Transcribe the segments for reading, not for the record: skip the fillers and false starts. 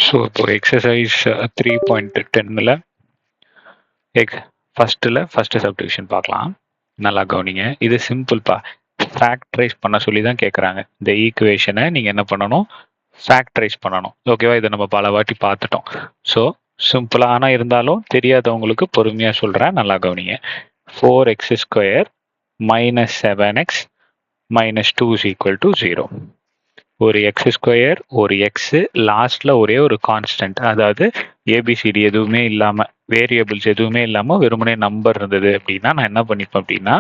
So இப்போ exercise 3.10ல் first subdivision பார்க்கலாம். நல்லா கவனிங்க. இது சிம்பிள்ப்பா. ஃபேக்டரைஸ் பண்ண சொல்லி தான் கேட்குறாங்க. இந்த ஈக்குவேஷனை நீங்கள் என்ன பண்ணணும், ஃபேக்டரைஸ் பண்ணணும். ஓகேவா? இதை நம்ம பல வாட்டி பார்த்துட்டோம். ஸோ சிம்பிளாக ஆனால் இருந்தாலும் தெரியாதவங்களுக்கு பொறுமையாக சொல்கிறேன், நல்லா கவனிங்க. 4x² - 7x - 2 = 0. ஒரு x², ஒரு x, லாஸ்ட்ல ஒரே ஒரு கான்ஸ்டன்ட், அதாவது ஏபிசிடி எதுவுமே இல்லாம, வேரியபிள்ஸ் எதுவுமே இல்லாம வெறுமனே நம்பர் இருந்தது அப்படின்னா நான் என்ன பண்ணிப்பேன் அப்படின்னா,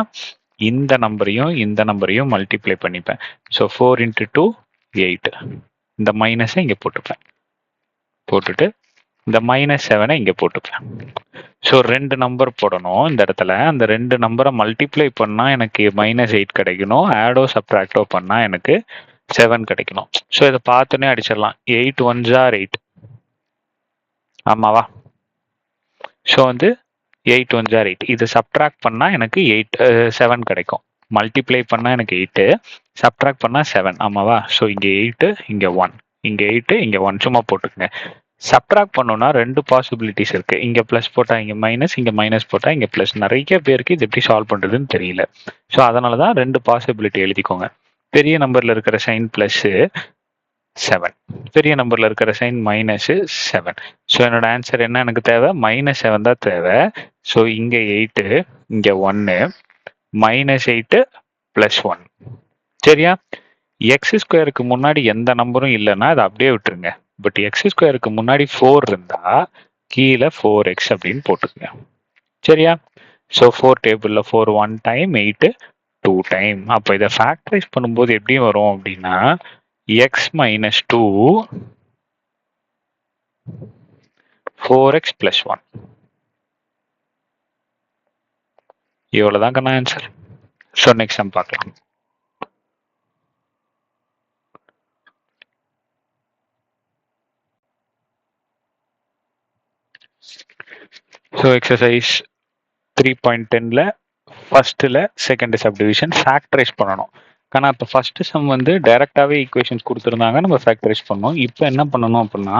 இந்த நம்பரையும் மல்டிப்ளை பண்ணிப்பேன். ஸோ 4 × 2 8. இந்த மைனஸை இங்க போட்டுட்டு இந்த -7 இங்க போட்டுப்பேன். ஸோ 2 நம்பர் போடணும் இந்த இடத்துல. அந்த 2 நம்பரை மல்டிப்ளை பண்ணா எனக்கு -8 கிடைக்கணும். ஆடோ சப்ட்ராக்டோ பண்ணா எனக்கு 7 கிடைக்கணும். ஸோ இதை பார்த்தோன்னே அடிச்சிடலாம். 8 1s are 8. ஆமாவா? So 8 1s are 8. இதை சப்ட்ராக்ட் பண்ணா எனக்கு 7 கிடைக்கும். மல்டிப்ளை பண்ணா எனக்கு 8, சப்ட்ராக்ட் பண்ணா 7. ஆமாவா? ஸோ இங்க 8, இங்க 1, இங்க 8, இங்க 1 சும்மா போட்டுக்கங்க. சப்ட்ராக்ட் பண்ணோம்னா 2 பாசிபிலிட்டிஸ் இருக்கு. இங்க பிளஸ் போட்டா இங்க மைனஸ், இங்க மைனஸ் போட்டா இங்க பிளஸ். நிறைய பேருக்கு இது எப்படி சால்வ் பண்றதுன்னு தெரியல. ஸோ அதனாலதான் 2 பாசிபிலிட்டி எழுதிக்கோங்க. பெரிய நம்பர்ல இருக்கிற சைன் பிளஸ் 7, பெரிய நம்பர்ல இருக்கிற சைன் -7. ஸோ என்னோட ஆன்சர் என்ன எனக்கு தேவை? -7 தான் தேவை. ஸோ இங்க 8, இங்க 1, -8 + 1. சரியா? x² முன்னாடி எந்த நம்பரும் இல்லைன்னா அதை அப்படியே விட்டுருங்க. பட் x² முன்னாடி 4 இருந்தா கீழே 4x அப்படின்னு போட்டுக்கங்க. சரியா? ஸோ 4 டேபிள்ல 4 1 டைம், 8 2 டைம். அப்போ இதை ஃபேக்டரைஸ் பண்ணும்போது எப்படி வரும் அப்படின்னா, x - 2 4x + 1. இவ்வளவுதான் கண்ணா ஆன்சர். ஸோ நெக்ஸ்ட் சம் பார்க்கலாம். ஸோ எக்ஸசைஸ் 3.10ல் ஃபர்ஸ்ட்ல செகண்ட் சப்டிவிஷன் ஃபேக்டரைஸ் பண்ணணும். ஆனால் இப்போ ஃபர்ஸ்ட் சம் டைரக்டாவே ஈக்குவேஷன்ஸ் கொடுத்துருந்தாங்க, நம்ம ஃபேக்டரைஸ் பண்ணோம். இப்போ என்ன பண்ணணும் அப்படின்னா,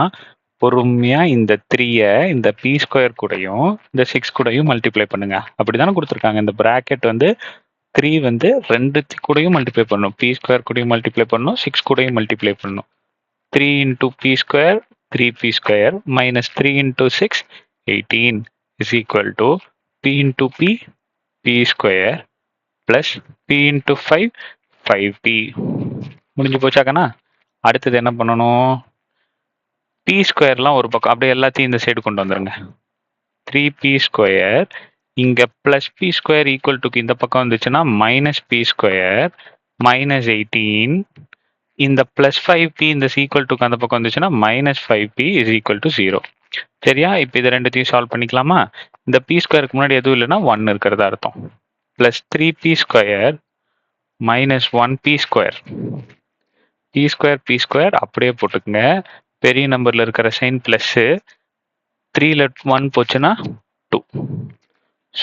பொறுமையா இந்த 3-ஐ இந்த p² கூடயும் இந்த 6 கூடயும் மல்டிப்ளை பண்ணுங்க. அப்படிதானே கொடுத்துருக்காங்க. இந்த பிராக்கெட் 3 2 கூடயும் மல்டிப்ளை பண்ணணும். p² கூடயும் மல்டிப்ளை பண்ணணும், 6 கூடயும் மல்டிப்ளை பண்ணணும். 3 × p² 3p² - 3 × 6 18 = p × p p² + p × 5 5p. முடிஞ்சு போச்சாக்கண்ணா? அடுத்தது என்ன பண்ணணும்? p²லாம் ஒரு பக்கம், அப்படியே எல்லாத்தையும் இந்த சைடு கொண்டு வந்துருங்க. 3p² இங்க +p² = இந்த பக்கம் வந்துச்சுன்னா -p² -18. இந்த +5p இந்த = அந்த பக்கம் வந்துச்சுன்னா -5p = 0. சரியா? இப்போ இது ரெண்டுத்தையும் சால்வ் பண்ணிக்கலாமா? இந்த p² முன்னாடி எதுவும் இல்லைன்னா 1 இருக்கிறதா அர்த்தம். +3p² - 1p². p² அப்படியே போட்டுக்கங்க. பெரிய நம்பர்ல இருக்கிற சைன் பிளஸ், 3ல 1 போச்சுன்னா 2.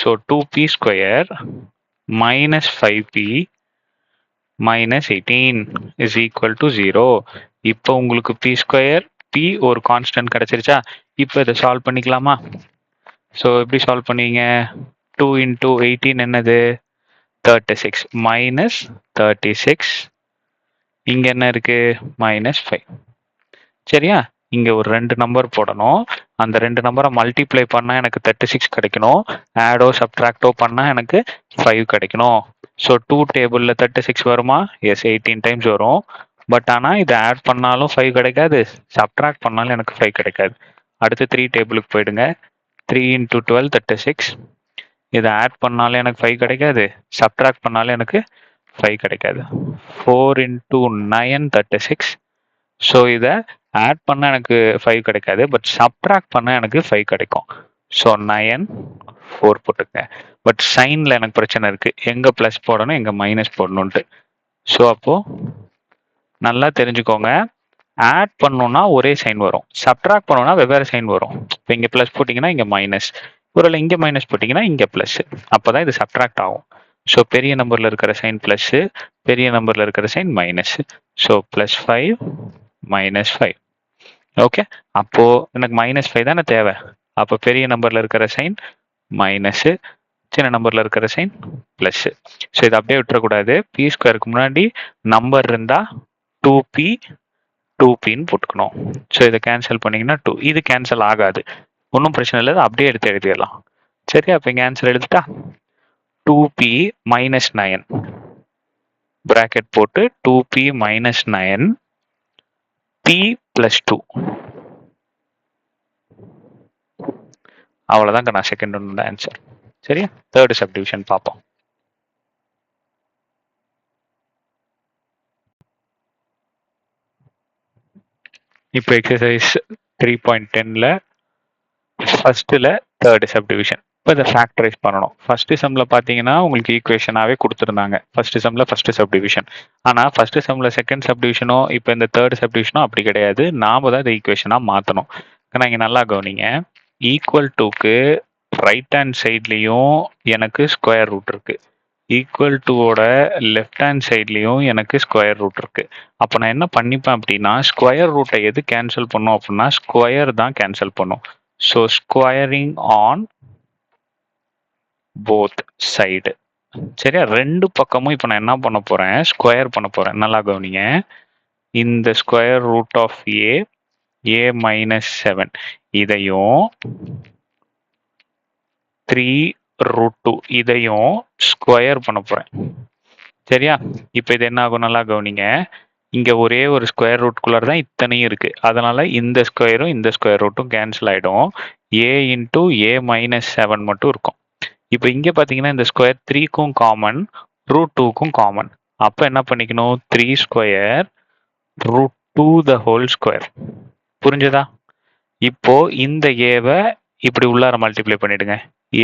So 2p² - 5p -18 = 0. இப்போ உங்களுக்கு p² p ஒரு கான்ஸ்டன்ட் கிடைச்சிருச்சா? இப்போ இதை சால்வ் பண்ணிக்கலாமா? ஸோ எப்படி சால்வ் பண்ணுவீங்க? 2 × 18 என்னது? 36 -36. இங்க என்ன இருக்கு? -5. சரியா? இங்க ஒரு 2 நம்பர் போடணும். அந்த 2 நம்பரை மல்டிப்ளை பண்ணா எனக்கு 36 கிடைக்கணும். ஆடோ சப்ட்ராக்டோ பண்ணா எனக்கு 5 கிடைக்கணும். ஸோ 2 டேபிள்ல 36 வருமா? எஸ், 18 டைம்ஸ் வரும். பட் ஆனால் இதை ஆட் பண்ணாலும் 5 கிடைக்காது, சப்ட்ராக்ட் பண்ணாலும் எனக்கு 5 கிடைக்காது. அடுத்து 3 டேபிளுக்கு போயிடுங்க. 3 × 12 36. இதை ஆட் பண்ணாலும் எனக்கு 5 கிடைக்காது, சப்ட்ராக்ட் பண்ணாலும் எனக்கு 5 கிடைக்காது. 4 × 9 36. ஸோ இதை ஆட் பண்ண எனக்கு 5 கிடைக்காது, பட் சப்ட்ராக்ட் பண்ண எனக்கு 5 கிடைக்கும். ஸோ 9 4 போட்டுக்கங்க. பட் சைன்ல எனக்கு பிரச்சனை இருக்கு, எங்க பிளஸ் போடணும் எங்க மைனஸ் போடணும்ட்டு. ஸோ அப்போ நல்லா தெரிஞ்சுக்கோங்க, ஆட் பண்ணோம்னா ஒரே சைன் வரும், சப்ட்ராக்ட் பண்ணோம்னா வெவ்வேறு சைன் வரும். இப்போ இங்க பிளஸ் போட்டீங்கன்னா இங்க மைனஸ், ஒருவேளை இங்க மைனஸ் போட்டீங்கன்னா இங்க பிளஸ். அப்பதான் இது சப்ட்ராக்ட் ஆகும். ஸோ பெரிய நம்பர்ல இருக்கிற சைன் பிளஸ், பெரிய நம்பர்ல இருக்கிற சைன் மைனஸ். ஸோ +5 - 5. ஓகே, அப்போ எனக்கு -5 தானே தேவை. அப்போ பெரிய நம்பர்ல இருக்கிற சைன் மைனஸ், சின்ன நம்பர்ல இருக்கிற சைன் பிளஸ். ஸோ இதை அப்படியே விட்டுறக்கூடாது. பி ஸ்கொயருக்கு முன்னாடி நம்பர் இருந்தா 2p 2pன்னு போட்டுக்கணும். ஸோ இதை கேன்சல் பண்ணீங்கன்னா 2. இது கேன்சல் ஆகாது, ஒன்றும் பிரச்சனை இல்லை, அப்படியே எடுத்து எழுதிடலாம். சரி, அப்போ இங்கே ஆன்சர் எழுதிட்டா 2p -9 பிராக்கெட் போட்டு 2p -9 p + 2. அவ்வளோதாங்க நான் செகண்ட் ஒன்னோட ஆன்சர். சரியா, தேர்ட் சப்டிவிஷன் பார்ப்போம். இப்போ எக்ஸசைஸ் 3.10ல ஃபர்ஸ்ட்ல தேர்ட் சப்டிவிஷன். இப்போ இதை ஃபேக்டரைஸ் பண்ணணும். ஃபர்ஸ்ட் சம்ல பார்த்தீங்கன்னா உங்களுக்கு ஈக்குவேஷனாகவே கொடுத்துருந்தாங்க. ஃபர்ஸ்ட் சம்ல ஃபர்ஸ்ட் சப்டிவிஷன். ஆனால் ஃபர்ஸ்ட் சம்ல செகண்ட் சப்டிவிஷனோ இப்போ இந்த தேர்ட் சப்டிவிஷனோ அப்படி கிடையாது. நாம தான் இந்த ஈக்குவேஷனாக மாற்றணும். ஆனால் இங்கே நல்லா கவனிங்க, ஈக்குவல் டுக்கு ரைட் ஹேண்ட் சைட்லேயும் எனக்கு ஸ்கொயர் ரூட் இருக்கு, ஈக்குவல் டுவோட லெஃப்ட் ஹேண்ட் சைட்லேயும் எனக்கு ஸ்கொயர் ரூட் இருக்கு. அப்போ நான் என்ன பண்ணிப்பேன் அப்படின்னா, ஸ்கொயர் ரூட்டை எது கேன்சல் பண்ணும் அப்படின்னா ஸ்கொயர் தான் கேன்சல் பண்ணும். So squaring on both side. சரியா, ரெண்டு பக்கமும் இப்போ நான் என்ன பண்ண போறேன், ஸ்கொயர் பண்ண போறேன். நல்லா கவனிங்க, இந்த ஸ்கொயர் ரூட் ஆஃப் ஏ -7 இதையும் 3√2 இதையும் ஸ்கொயர் பண்ண போறேன். சரியா, இப்போ இது என்ன ஆகும், நல்லா கவனிங்க, இங்க ஒரே ஒரு ஸ்கொயர் ரூட்குள்ளார தான் இத்தனையும் இருக்கு. அதனால இந்த ஸ்கொயரும் இந்த ஸ்கொயர் ரூட்டும் கேன்சல் ஆயிடும். a × a -7 மட்டும் இருக்கும். இப்போ இங்க பாத்தீங்கன்னா இந்த ஸ்கொயர் 3க்கும் காமன், √2க்கும் காமன். அப்ப என்ன பண்ணிக்கணும், 3² √2 த ஹோல் ஸ்கொயர். புரிஞ்சதா? இப்போ இந்த ஏவை இப்படி உள்ளார மல்டிப்ளை பண்ணிடுங்க.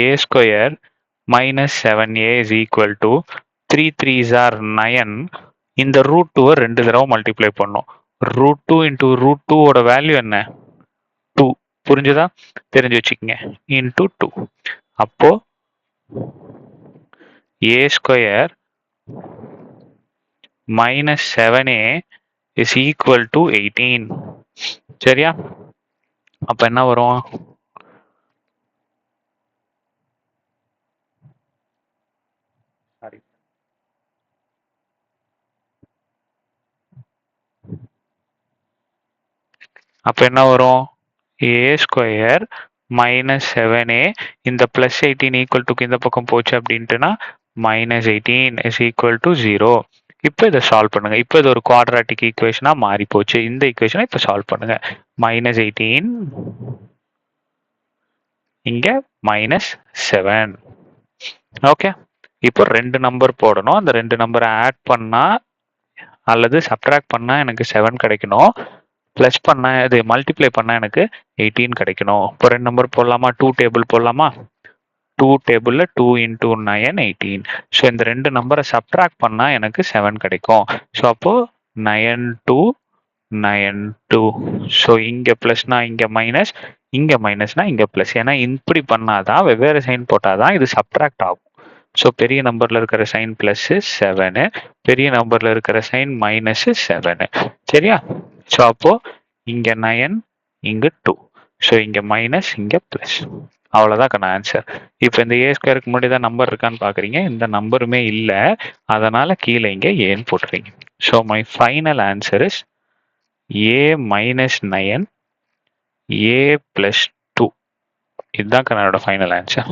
a² -7a = 3 3s are 9. இந்த √2-வை 2 தடவை மல்டிப்ளை பண்ணும். √2 × √2 ஓட வேல்யூ என்ன, 2. புரிஞ்சதா? தெரிஞ்சு வச்சுக்கோங்க, இன்டூ 2. அப்போ a² -7a = 18. சரியா, அப்ப என்ன வரும், அப்ப என்ன வரும், a² -7a இந்த +18 = இந்த பக்கம் போச்சு அப்படின்ட்டுனா -18 = 0. இப்போ இதை சால்வ் பண்ணுங்க. இப்போ இது ஒரு குவாட்ராட்டிக் ஈக்குவேஷனா மாறி போச்சு. இந்த ஈக்குவேஷனை இப்போ சால்வ் பண்ணுங்க. -18 இங்க -7. ஓகே, இப்போ 2 நம்பர் போடணும். அந்த 2 நம்பரை ஆட் பண்ணா அல்லது சப்ட்ராக்ட் பண்ணா எனக்கு 7 கிடைக்கணும். பிளஸ் பண்ணா, இது மல்டிப்ளை பண்ணா எனக்கு 18 கிடைக்கணும். இப்போ 2 நம்பர் போடலாமா, 2 டேபிள் போடலாமா, 2 டேபிள்ல 2 × 9 18. ஸோ இந்த 2 நம்பரை சப்ட்ராக்ட் பண்ணா எனக்கு 7 கிடைக்கும். ஸோ அப்போ 9 2 9 2. ஸோ இங்க பிளஸ்னா இங்க மைனஸ், இங்க மைனஸ்னா இங்க பிளஸ். ஏன்னா இப்படி பண்ணாதான், வெவ்வேறு சைன் போட்டாதான் இது சப்ட்ராக்ட் ஆகும். ஸோ பெரிய நம்பர்ல இருக்கிற சைன் +7, பெரிய நம்பர்ல இருக்கிற சைன் -7. சரியா, ஸோ அப்போ இங்க 9 இங்க 2. ஸோ இங்க மைனஸ் இங்க பிளஸ். அவ்வளோதான் ஆன்சர். இப்போ இந்த a² முன்னாடி தான் நம்பர் இருக்கான்னு பாக்குறீங்க, இந்த நம்பருமே இல்லை. அதனால கீழே இங்க ஏன்னு போட்டுறீங்க. So my final answer is a -9 a + 2. இதுதான் என்னோட final answer.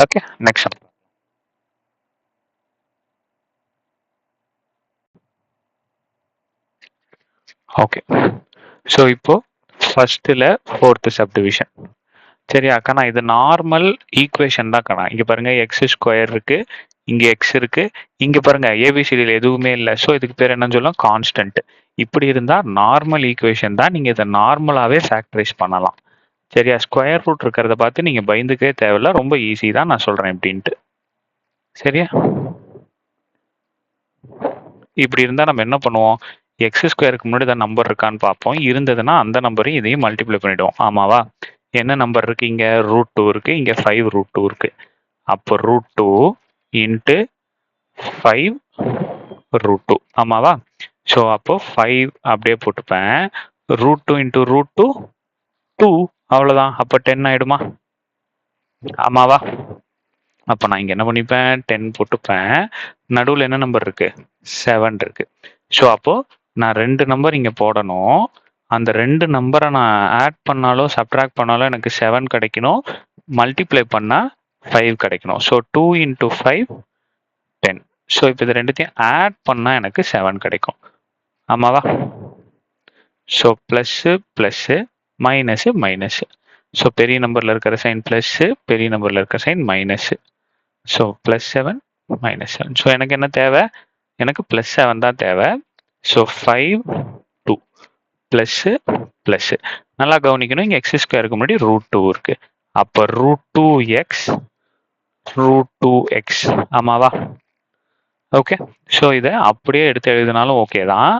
Okay, next. Okay, so இப்போ ஃபர்ஸ்ட்ல ஃபோர்த் சப்டிவிஷன். சரியா அக்கா, இது நார்மல் ஈக்குவேஷன் தான் கண்ணா. இங்க பாருங்க, x² இருக்கு, இங்க x இருக்கு, இங்க பாருங்க ஏபிசிடியில் எதுவுமே இல்லை. ஸோ இதுக்கு பேர் என்னன்னு சொல்லலாம், கான்ஸ்டன்ட். இப்படி இருந்தா நார்மல் ஈக்குவேஷன் தான், நீங்க இதை நார்மலாவே ஃபேக்டரைஸ் பண்ணலாம். சரியா, ஸ்கொயர் ரூட் இருக்கிறத பார்த்து நீங்க பயந்துக்கவே தேவையில்ல, ரொம்ப ஈஸி தான், நான் சொல்றேன் எப்படின்ட்டு. சரியா, இப்படி இருந்தா நம்ம என்ன பண்ணுவோம், x² முன்னாடி தான் நம்பர் இருக்கான்னு பார்ப்போம். இருந்ததுன்னா அந்த நம்பரையும் இதையும் மல்டிப்ளை பண்ணிடுவோம். ஆமாவா, என்ன நம்பர் இருக்கு, இங்க √2 இருக்கு, இங்க 5√2 இருக்கு. அப்போ √2 × 5√2. ஆமாவா, ஸோ அப்போ 5 அப்படியே போட்டுப்பேன், √2 இன்டூ √2 2 அவ்வளோதான். அப்போ 10 ஆயிடுமா? ஆமாவா? அப்போ நான் இங்கே என்ன பண்ணிப்பேன், 10 போட்டுப்பேன். நடுவில் என்ன நம்பர் இருக்கு, 7 இருக்கு. ஸோ அப்போ நான் 2 நம்பர் இங்கே போடணும். அந்த 2 நம்பரை நான் ஆட் பண்ணாலோ சப்ட்ராக்ட் பண்ணாலோ எனக்கு 7 கிடைக்கணும். மல்டிப்ளை பண்ணால் 5 கிடைக்கணும். So 2 into 5 10. ஸோ இப்போ இது ரெண்டுத்தையும் ஆட் பண்ணால் எனக்கு 7 கிடைக்கும். ஆமாவா? So plus plus minus minus. So பெரிய நம்பரில் இருக்கிற சைன் ப்ளஸ்ஸு, பெரிய நம்பரில் இருக்கிற சைன் மைனஸு. ஸோ +7 -7. ஸோ எனக்கு என்ன தேவை, எனக்கு +7 தான் தேவை. So 5 2 plus plus. நல்லா கவனிக்கணும், இங்கே x² முன்னாடி √2 இருக்கு. அப்போ √2x √2x. ஆமாவா? ஓகே. ஸோ இதை அப்படியே எடுத்து எழுதினாலும் ஓகே தான்,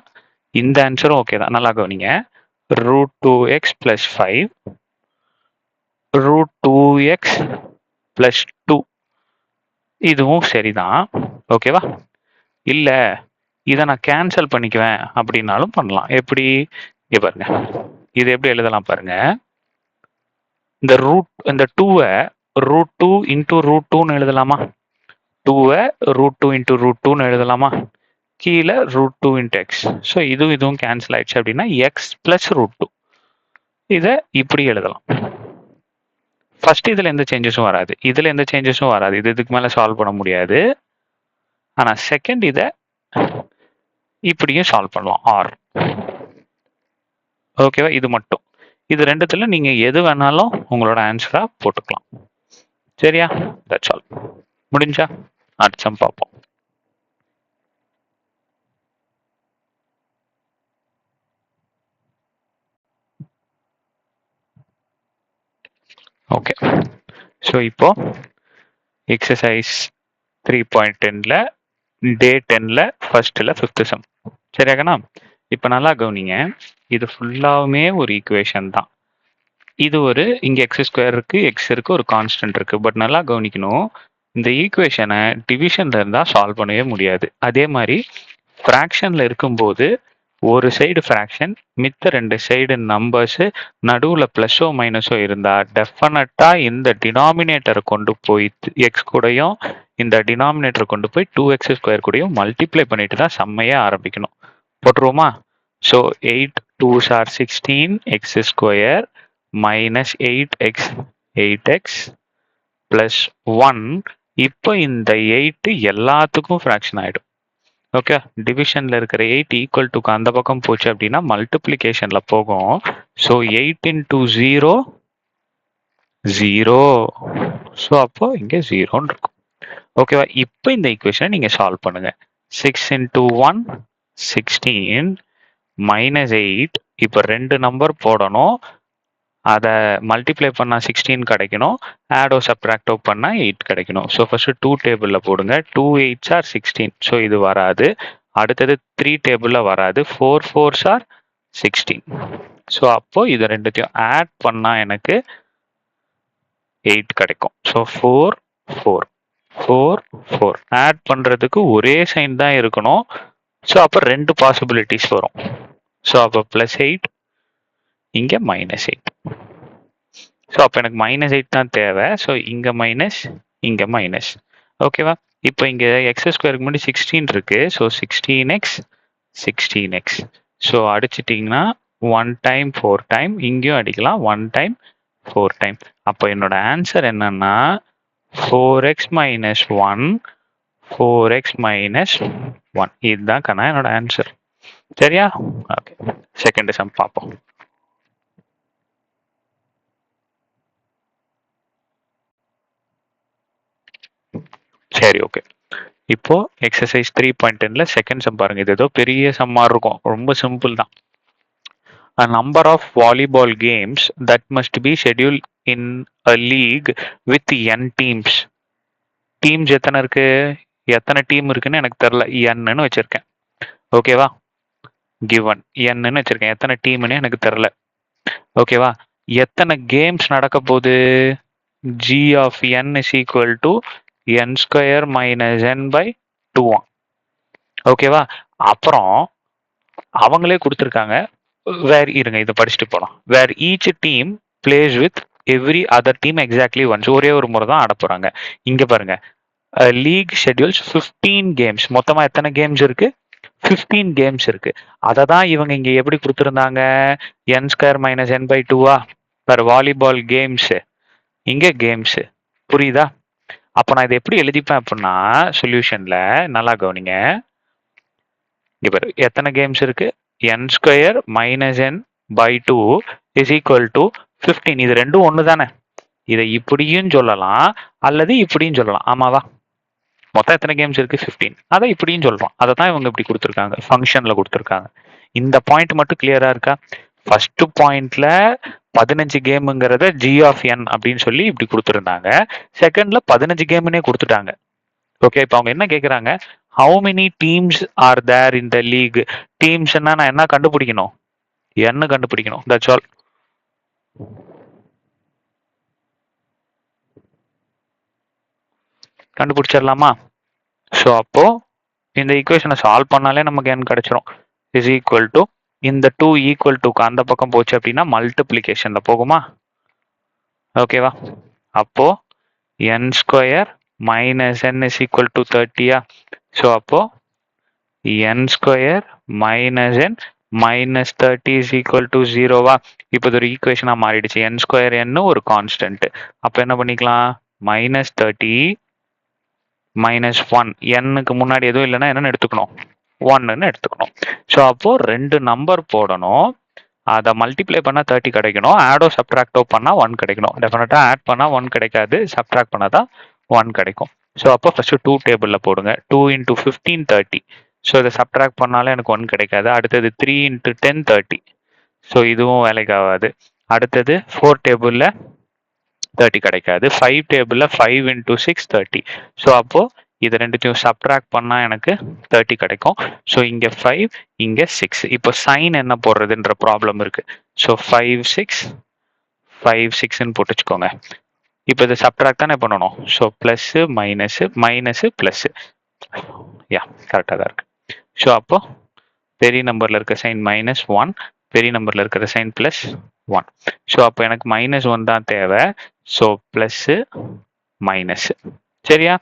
இந்த ஆன்சரும் ஓகே தான். நல்லா கவனிங்க, √2x + 5 √2x + 2 இதுவும் சரிதான். ஓகேவா? இல்லை இதை நான் கேன்சல் பண்ணிக்குவேன் அப்படின்னாலும் பண்ணலாம். எப்படி, இங்கே பாருங்க, இது எப்படி எழுதலாம் பாருங்க. இந்த 2-வை √2 இன்டூ √2ன்னு எழுதலாமா? 2-வை √2 இன்டூ √2ன்னு எழுதலாமா? கீழே √2 இன்ட்டு எக்ஸ். ஸோ இதுவும் கேன்சல் ஆயிடுச்சு அப்படின்னா எக்ஸ் + √2. இதை இப்படி எழுதலாம். ஃபர்ஸ்ட் இதில் எந்த சேஞ்சஸும் வராது, இதில் எந்த சேஞ்சஸும் வராது. இதுக்கு மேலே சால்வ் பண்ண முடியாது. ஆனால் செகண்ட் இதை இப்படியும் சால்வ் பண்ணலாம், ஆர். ஓகேவா? இது மட்டும், இது ரெண்டுத்துல நீங்க எது வேணாலும் உங்களோட ஆன்சரா போட்டுக்கலாம். சரியா? That's all. முடிஞ்சா அடுத்த சம் பார்ப்போம். ஓகே. ஸோ இப்போ எக்ஸசைஸ் 3.10ல டே 10ல ஃபர்ஸ்ட்ல 5th சம். சரியாகண்ணா? இப்போ நல்லா கவனிங்க, இது ஃபுல்லாவுமே ஒரு ஈக்குவேஷன் தான். இது ஒரு இங்கே x² இருக்கு, எக்ஸ் இருக்கு, ஒரு கான்ஸ்டன்ட் இருக்கு. பட் நல்லா கவனிக்கணும், இந்த ஈக்குவேஷனை டிவிஷன்ல இருந்தா சால்வ் பண்ணவே முடியாது. அதே மாதிரி ஃப்ராக்ஷன்ல இருக்கும்போது ஒரு சைடு ஃப்ராக்ஷன், மித்த 2 சைடு நம்பர்ஸ், நடுவில் ப்ளஸோ மைனஸோ இருந்தா டெஃபினட்டா இந்த டினாமினேட்டரை கொண்டு போய் எக்ஸ் கூடயும் இந்த டினாமினேட்டரை கொண்டு போய் 2x² கூடயும் மல்டிப்ளை பண்ணிட்டு தான் சம்மையே ஆரம்பிக்கணும். போட்டுருவோமா? So 8 2s are 16 x² minus 8x 8x plus 1. இப்போ இந்த 8 எல்லாத்துக்கும் ஃப்ராக்ஷன் ஆயிடும். ஓகே, டிவிஷன்ல இருக்கிற 8 ஈக்குவல் டுக்கு அந்த பக்கம் போச்சு அப்படின்னா மல்டிப்ளிகேஷன்ல போகும். So 8 into 0 0. ஸோ அப்போ இங்க 0ன்னு இருக்கும். ஓகேவா? இப்போ இந்த ஈக்குவேஷனை நீங்க சால்வ் பண்ணுங்க. 6 இன்டூ 1 16 மைனஸ் 8. இப்போ 2 நம்பர் போடணும், அதை மல்டிப்ளை பண்ணால் 16 கிடைக்கணும், ஆடோ சப்ட்ராக்டோ பண்ணால் 8 கிடைக்கணும். ஸோ ஃபர்ஸ்ட் 2 டேபிளில் போடுங்க. 2 8s are 16. ஸோ இது வராது. அடுத்தது 3 டேபிளில் வராது. 4 4s are 16. ஸோ அப்போ இது ரெண்டுத்தையும் ஆட் பண்ணால் எனக்கு 8 கிடைக்கும். ஸோ 4 4 4 4 ஆட் பண்ணுறதுக்கு ஒரே சைன் தான் இருக்கணும். ஸோ அப்போ 2 பாசிபிலிட்டிஸ் வரும். ஸோ அப்போ +8, இங்கே -8. ஸோ அப்போ எனக்கு -8 தான் தேவை. ஸோ இங்கே மைனஸ், இங்கே மைனஸ். ஓகேவா? இப்போ இங்கே x² முன்னாடி 16 இருக்கு. So 16x 16x. ஸோ அடிச்சிட்டிங்கன்னா 1 டைம் 4 டைம், இங்கேயும் அடிக்கலாம் 1 டைம் 4 டைம். அப்போ என்னோட ஆன்சர் என்னன்னா 4x - 1 4x - 1. இதுதான் கண்ணா என்னோட ஆன்சர். சரியா? ஓகே, செகண்ட் சம் பார்ப்போம். சரி, ஓகே. இப்போ எக்ஸசைஸ் 3.10ல செகண்ட் சம் பாருங்க. இது ஏதோ பெரிய சம்மா இருக்கும், ரொம்ப சிம்பிள் தான். A number of volleyball games that must be scheduled in a league with n teams. Teams எத்தனை இருக்கு, எத்தனை டீம் இருக்குன்னு எனக்கு தெரியல, என்னன்னு வச்சிருக்கேன். ஓகேவா? கிவன் என்னன்னு வச்சிருக்கேன், எத்தனை டீம்னு எனக்கு தெரியல. ஓகேவா? எத்தனை கேம்ஸ் நடக்க போகுது, g of n is equal to n² minus n by 2. ஓகேவா? அப்புறம் அவங்களே கொடுத்துருக்காங்க வேர் இருங்க இதை படிச்சுட்டு போலாம். Where each team plays with every other team exactly once. ஒரே ஒரு முறை தான் ஆட போறாங்க. இங்க பாருங்க, லீக் ஷெட்யூல்ஸ் 15 கேம்ஸ். மொத்தமா எத்தனை கேம்ஸ் இருக்கு? 15 கேம்ஸ் இருக்கு. அதை தான் இவங்க இங்க எப்படி கொடுத்துருந்தாங்க? n² - n/2 per volleyball games. இங்க கேம்ஸ். புரியுதா? அப்போ நான் இதை எப்படி எழுதிப்பேன் அப்படின்னா, சொல்யூஷன்ல நல்லா கவனிங்க. இங்க பாரு, எத்தனை கேம்ஸ் இருக்கு? n² - n/2 is equal to 15. இது ரெண்டும் ஒன்று தானே? இதை இப்படியும் சொல்லலாம் அல்லது இப்படியும் சொல்லலாம். ஆமாவா? மொத்தம் எத்தனை கேம்ஸ் இருக்கு? 15. அதை இப்படியும் சொல்றோம். அதை தான் இவங்க இப்படி கொடுத்துருக்காங்க, ஃபங்க்ஷன்ல கொடுத்துருக்காங்க. இந்த பாயிண்ட் மட்டும் கிளியரா இருக்கா? ஃபர்ஸ்ட் பாயிண்ட்ல 15 கேமுங்கிறத g of n அப்படின்னு சொல்லி இப்படி கொடுத்துருந்தாங்க. செகண்ட்ல 15 கேம்னே கொடுத்துட்டாங்க. ஓகே, இப்போ அவங்க என்ன கேட்குறாங்க? How many teams are there in the league? டீம்ஸ்னா நான் என்ன கண்டுபிடிக்கணும்? n கண்டுபிடிக்கணும். That's all. கண்டுபிடிச்சிடலாமா? ஸோ அப்போ இந்த ஈக்குவேஷனை சால்வ் பண்ணாலே நமக்கு n கிடைச்சிரும். இஸ் ஈக்குவல் டு இந்த 2 ஈக்குவல் டுக்கு அந்த பக்கம் போச்சு அப்படின்னா மல்டிப்ளிகேஷன்ல போகுமா? ஓகேவா? அப்போ n² - n is equal to 30. So அப்போ n² - n minus 30 is equal to 0. இப்போ இது ஒரு ஈக்குவேஷனா மாறிடுச்சு. n² n ஒரு கான்ஸ்டன்ட். அப்போ என்ன பண்ணிக்கலாம்? -30 -1. n-க்கு முன்னாடி எதுவும் இல்லைன்னா என்னன்னு எடுத்துக்கணும்? 1ன்னு எடுத்துக்கணும். ஸோ அப்போ 2 நம்பர் போடணும். அதை மல்டிப்ளை பண்ணா 30 கிடைக்கணும். ஆடோ சப்ட்ராக்டோ பண்ணா 1 கிடைக்கணும். டெஃபினட்டா ஆட் பண்ணா 1 கிடைக்காது, சப்ட்ராக்ட் பண்ணா தான் 1 கிடைக்கும். ஸோ அப்போ ஃபர்ஸ்ட் 2 டேபிள்ல போடுங்க. 2 × 15 30. ஸோ இதை சப்ட்ராக்ட் பண்ணாலும் எனக்கு 1 கிடைக்காது. அடுத்தது 3 × 10 30. ஸோ இதுவும் வேலைக்கு ஆகாது. அடுத்தது 4 டேபிள்ல 30 கிடைக்காது. 5 டேபிள்ல 5 × 6 30. ஸோ அப்போ இது ரெண்டுத்தையும் சப்ட்ராக்ட் பண்ணா எனக்கு 30 கிடைக்கும். ஸோ இங்க 5 இங்க 6. இப்போ சைன் என்ன போடுறதுன்ற ப்ராப்ளம் இருக்கு. ஸோ 5 6 5 6ன்னு போட்டு வச்சுக்கோங்க. இப்போ இதை சப்ட்ராக்ட் தானே பண்ணணும். So plus minus minus plus. Yeah, கரெக்டாக தான் இருக்கு. ஸோ அப்போ பெரிய நம்பர்ல இருக்க சைன் -1, பெரிய நம்பர்ல இருக்கிற சைன் +1. ஸோ அப்போ எனக்கு -1 தான் தேவை. So plus minus. சரியா?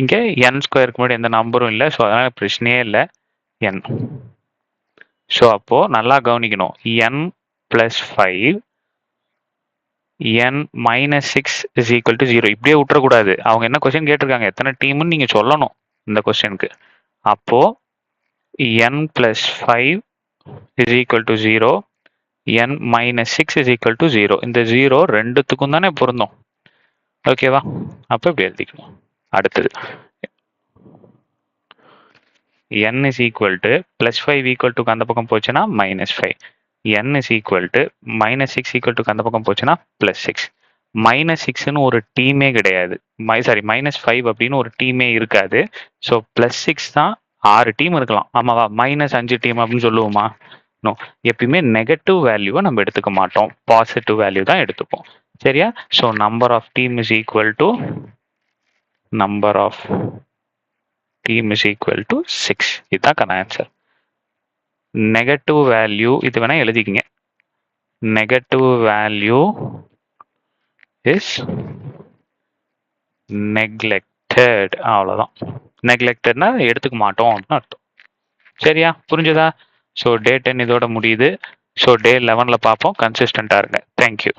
இங்க n² முன்னாடி எந்த நம்பரும் இல்லை. ஸோ அதனால பிரச்சனையே இல்லை. n. ஸோ அப்போ நல்லா கவனிக்கணும். n + 5 n - 6 is equal to 0. இப்படியே விட்டுறக்கூடாது. அவங்க என்ன கொஸ்டின் கேட்டிருக்காங்க? எத்தனை டீம்னு நீங்க சொல்லணும் இந்த கொஸ்டினுக்கு. அப்போ n + 5 is equal to 0. n - 6 is equal to 0. இந்த 0 ரெண்டுத்துக்கும் தானே பொருந்தும். ஓகேவா? அப்போ இப்படி எழுதிக்கணும். அடுத்தது n is equal to +5 equal to அந்த பக்கம் போச்சுன்னா -5. n is equal to -6 equal to அந்த பக்கம் போச்சுன்னா +6. -6ன்னு ஒரு டீமே கிடையாது. -5 அப்படின்னு ஒரு டீமே இருக்காது. ஸோ +6 தான் 6 டீம் இருக்கலாம். ஆமாவா? -5 டீம் அப்படின்னு சொல்லுவோமா? நோ. எப்பயுமே நெகட்டிவ் வேல்யூவை நம்ம எடுத்துக்க மாட்டோம். பாசிட்டிவ் வேல்யூ தான் எடுத்துப்போம். சரியா? So number of team is equal to number of team is equal to 6. இதுதான் ஆன்சர். நெகட்டிவ் வேல்யூ இது வேணா எழுதிக்கிங்க. Negative value is neglected. அவ்வளோதான். நெக்லெக்டட்னா எடுத்துக்க மாட்டோம் அப்படின்னு அர்த்தம். சரியா? புரிஞ்சுதா? ஸோ டே 10 இதோட முடியுது. ஸோ டே 11ல பார்ப்போம். கன்சிஸ்டண்டா இருங்க. தேங்க்யூ.